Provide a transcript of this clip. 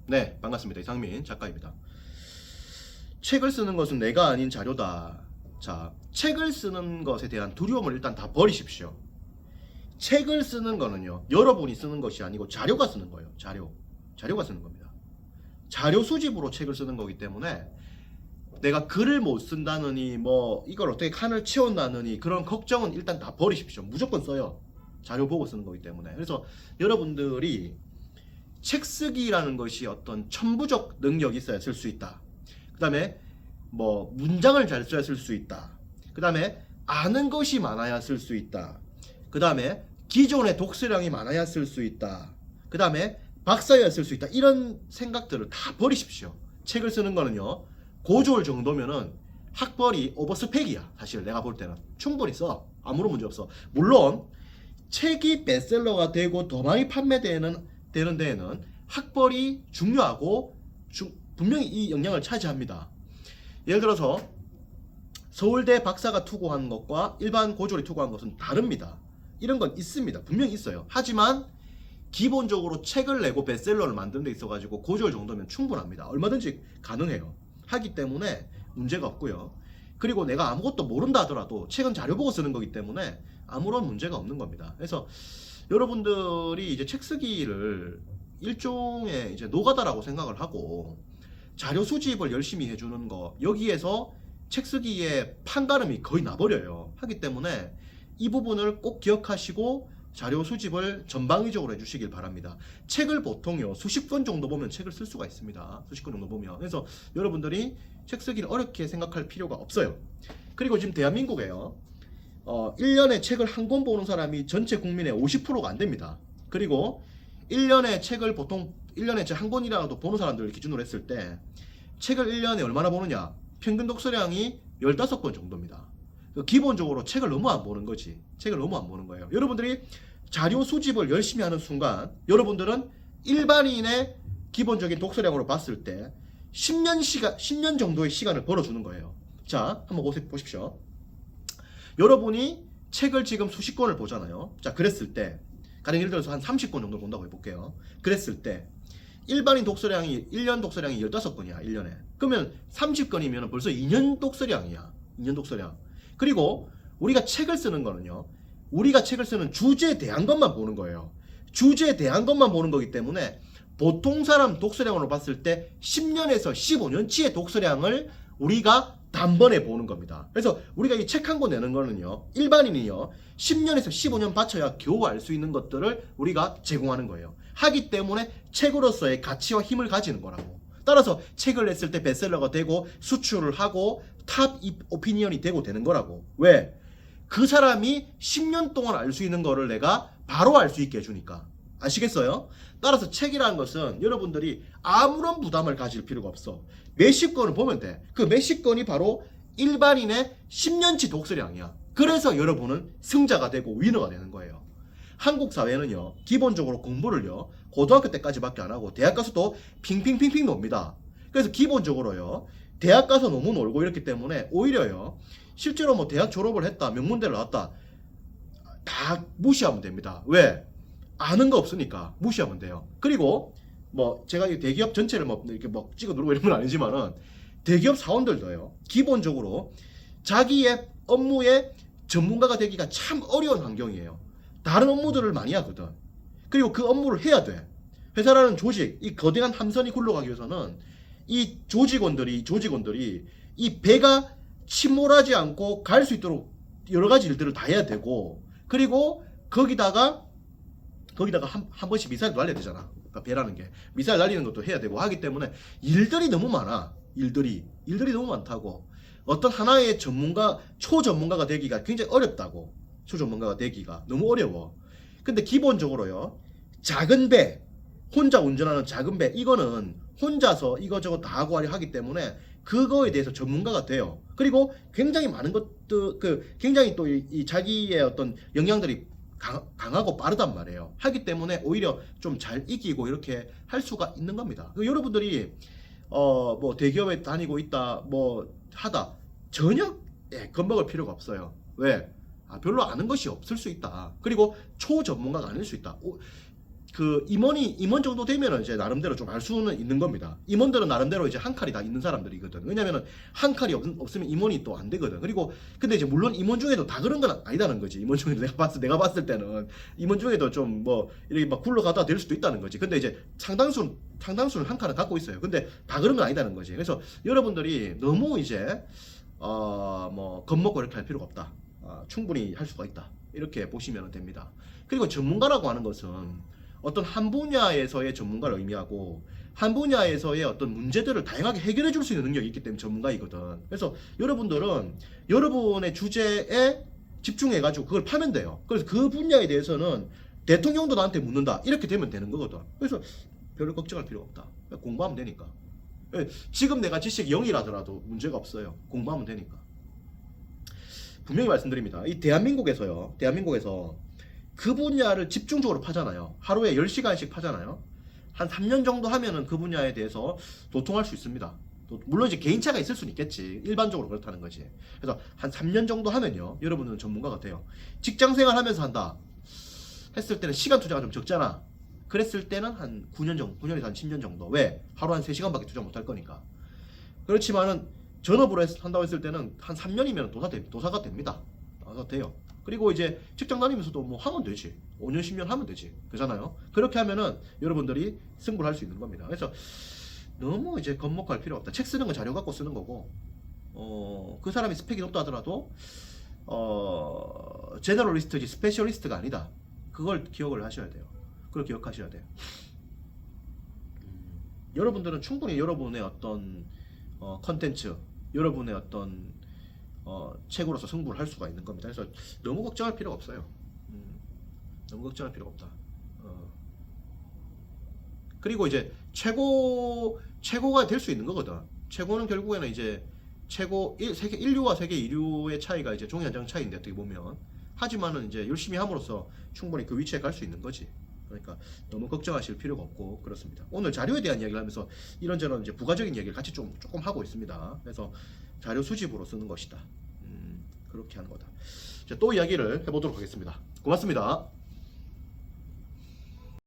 네, 반갑습니다. 이상민 작가입니다. 책을 쓰는 것은 내가 아닌 자료다. 자, 책을 쓰는 것에 대한 두려움을 일단 다 버리십시오. 책을 쓰는 거는요, 여러분이 쓰는 것이 아니고 자료가 쓰는 거예요. 자료가 쓰는 겁니다. 자료 수집으로 책을 쓰는 거기 때문에 내가 글을 못 쓴다느니 뭐 이걸 어떻게 칸을 채운다느니 그런 걱정은 일단 다 버리십시오. 무조건 써요. 자료 보고 쓰는 거기 때문에. 그래서 여러분들이 책 쓰기라는 것이 어떤 천부적 능력이 있어야 쓸 수 있다. 그 다음에 뭐 문장을 잘 써야 쓸 수 있다. 그 다음에 아는 것이 많아야 쓸 수 있다. 그 다음에 기존의 독서량이 많아야 쓸 수 있다. 그 다음에 박사여야 쓸 수 있다. 이런 생각들을 다 버리십시오. 책을 쓰는 거는요, 고졸 정도면은 학벌이 오버스펙이야. 사실 내가 볼 때는 충분히 써. 아무런 문제 없어. 물론 책이 베스트셀러가 되고 더 많이 판매되는 데에는 학벌이 중요하고 분명히 이 영향을 차지합니다. 예를 들어서 서울대 박사가 투고한 것과 일반 고졸이 투고한 것은 다릅니다. 이런 건 있습니다. 분명히 있어요. 하지만 기본적으로 책을 내고 베스트셀러를 만드는 데 있어 가지고 고졸 정도면 충분합니다. 얼마든지 가능해요. 하기 때문에 문제가 없고요. 그리고 내가 아무것도 모른다 하더라도 책은 자료 보고 쓰는 거기 때문에 아무런 문제가 없는 겁니다. 그래서 여러분들이 이제 책 쓰기를 일종의 이제 노가다라고 생각을 하고 자료 수집을 열심히 해주는 거, 여기에서 책 쓰기에 판가름이 거의 나버려요. 하기 때문에 이 부분을 꼭 기억하시고 자료 수집을 전방위적으로 해주시길 바랍니다. 책을 보통요, 수십 권 정도 보면 책을 쓸 수가 있습니다. 수십 권 정도 보면. 그래서 여러분들이 책 쓰기를 어렵게 생각할 필요가 없어요. 그리고 지금 대한민국에요, 1년에 책을 한 권 보는 사람이 전체 국민의 50%가 안 됩니다. 그리고 1년에 책을 보통 1년에 책 한 권이라도 보는 사람들을 기준으로 했을 때 책을 1년에 얼마나 보느냐? 평균 독서량이 15권 정도입니다. 기본적으로 책을 너무 안 보는 거지. 책을 너무 안 보는 거예요. 여러분들이 자료 수집을 열심히 하는 순간 여러분들은 일반인의 기본적인 독서량으로 봤을 때 10년 정도의 시간을 벌어주는 거예요. 자, 한번 보십시오. 여러분이 책을 지금 수십 권을 보잖아요. 자, 그랬을 때 가령 예를 들어서 한 30권 정도 본다고 해볼게요. 그랬을 때 일반인 독서량이 1년 독서량이 15권이야. 1년에. 그러면 30권이면 벌써 2년 독서량이야. 2년 독서량. 그리고 우리가 책을 쓰는 거는요, 우리가 책을 쓰는 주제에 대한 것만 보는 거예요. 주제에 대한 것만 보는 거기 때문에 보통 사람 독서량으로 봤을 때 10년에서 15년치의 독서량을 우리가 단번에 보는 겁니다. 그래서 우리가 이 책 한 권 내는 거는요, 일반인이요 10년에서 15년 바쳐야 겨우 알 수 있는 것들을 우리가 제공하는 거예요. 하기 때문에 책으로서의 가치와 힘을 가지는 거라고. 따라서 책을 냈을 때 베스트셀러가 되고 수출을 하고 탑 오피니언이 되고 되는 거라고. 왜? 그 사람이 10년 동안 알 수 있는 거를 내가 바로 알 수 있게 해주니까. 아시겠어요? 따라서 책이라는 것은 여러분들이 아무런 부담을 가질 필요가 없어. 몇십 권을 보면 돼. 그 몇십 권이 바로 일반인의 10년치 독서량이야. 그래서 여러분은 승자가 되고 위너가 되는 거예요. 한국 사회는요, 기본적으로 공부를요, 고등학교 때까지밖에 안 하고 대학 가서도 핑핑핑핑 놉니다. 그래서 기본적으로요, 대학 가서 너무 놀고 이렇기 때문에 오히려요, 실제로 뭐 대학 졸업을 했다, 명문대를 나왔다, 다 무시하면 됩니다. 왜? 아는 거 없으니까 무시하면 돼요. 그리고 뭐 제가 이 대기업 전체를 뭐 이렇게 뭐 찍어 누르고 이런 건 아니지만은 대기업 사원들도요, 기본적으로 자기의 업무의 전문가가 되기가 참 어려운 환경이에요. 다른 업무들을 많이 하거든. 그리고 그 업무를 해야 돼. 회사라는 조직, 이 거대한 함선이 굴러가기 위해서는 이 조직원들이 이 배가 침몰하지 않고 갈 수 있도록 여러 가지 일들을 다 해야 되고, 그리고 거기다가 한 번씩 미사일 날려야 되잖아. 그러니까 배라는 게 미사일 날리는 것도 해야 되고 하기 때문에 일들이 너무 많아. 일들이 너무 많다고. 어떤 하나의 초전문가가 되기가 굉장히 어렵다고. 초전문가가 되기가 너무 어려워. 근데 기본적으로요, 작은 배, 혼자 운전하는 작은 배, 이거는 혼자서 이거저거 다 하고 하기 때문에 그거에 대해서 전문가가 돼요. 그리고 굉장히 많은 것들, 굉장히 또 이 자기의 어떤 역량들이 강하고 빠르단 말이에요. 하기 때문에 오히려 좀 잘 이기고 이렇게 할 수가 있는 겁니다. 여러분들이 뭐 대기업에 다니고 있다, 뭐 하다, 전혀 겁먹을 필요가 없어요. 왜? 별로 아는 것이 없을 수 있다. 그리고 초전문가가 아닐 수 있다. 그 임원 정도 되면은 이제 나름대로 좀 알 수는 있는 겁니다. 임원들은 나름대로 이제 한 칼이 다 있는 사람들이거든. 왜냐면은 한 칼이 없으면 임원이 또 안 되거든. 그리고 근데 이제 물론 임원 중에도 다 그런 건 아니다는 거지. 임원 중에도 내가 봤을 때는 임원 중에도 좀 뭐 이렇게 막 굴러가다 될 수도 있다는 거지. 근데 이제 상당수는 한 칼은 갖고 있어요. 근데 다 그런 건 아니다는 거지. 그래서 여러분들이 너무 이제 뭐 겁먹고 이렇게 할 필요가 없다. 충분히 할 수가 있다. 이렇게 보시면 됩니다. 그리고 전문가라고 하는 것은 어떤 한 분야에서의 전문가를 의미하고 한 분야에서의 어떤 문제들을 다양하게 해결해 줄 수 있는 능력이 있기 때문에 전문가이거든. 그래서 여러분들은 여러분의 주제에 집중해 가지고 그걸 파면 돼요. 그래서 그 분야에 대해서는 대통령도 나한테 묻는다 이렇게 되면 되는 거거든. 그래서 별로 걱정할 필요가 없다. 공부하면 되니까. 지금 내가 지식이 0이라더라도 문제가 없어요. 공부하면 되니까. 분명히 말씀드립니다. 이 대한민국에서 그 분야를 집중적으로 파잖아요. 하루에 10시간씩 파잖아요. 한 3년 정도 하면은 그 분야에 대해서 도통할 수 있습니다. 물론 이제 개인차가 있을 수는 있겠지. 일반적으로 그렇다는 거지. 그래서 한 3년 정도 하면요. 여러분은 전문가가 돼요. 직장생활 하면서 한다. 했을 때는 시간 투자가 좀 적잖아. 그랬을 때는 한 9년 정도, 9년에서 한 10년 정도. 왜? 하루 한 3시간밖에 투자 못할 거니까. 그렇지만은 전업으로 한다고 했을 때는 한 3년이면 도사가 됩니다. 도사가 돼요. 그리고 이제 직장 다니면서도 뭐 하면 되지. 5년, 10년 하면 되지. 그렇잖아요. 그렇게 하면은 여러분들이 승부를 할 수 있는 겁니다. 그래서 너무 이제 겁먹할 필요 없다. 책 쓰는 건 자료 갖고 쓰는 거고, 그 사람이 스펙이 높다 하더라도, 제너럴리스트지 스페셜리스트가 아니다. 그걸 기억을 하셔야 돼요. 그걸 기억하셔야 돼요. 여러분들은 충분히 여러분의 어떤 컨텐츠, 여러분의 어떤 책으로서 승부를 할 수가 있는 겁니다. 그래서 너무 걱정할 필요가 없어요. 너무 걱정할 필요가 없다. 그리고 이제 최고가 될 수 있는 거거든. 최고는 결국에는 이제 세계 인류와 세계 2류의 차이가 이제 종이 한 장 차이인데 어떻게 보면 하지만은 이제 열심히 함으로써 충분히 그 위치에 갈 수 있는 거지. 그러니까 너무 걱정하실 필요가 없고 그렇습니다. 오늘 자료에 대한 이야기를 하면서 이런저런 이제 부가적인 이야기를 같이 조금 하고 있습니다. 그래서 자료 수집으로 쓰는 것이다. 그렇게 하는 거다. 이제 또 이야기를 해보도록 하겠습니다. 고맙습니다.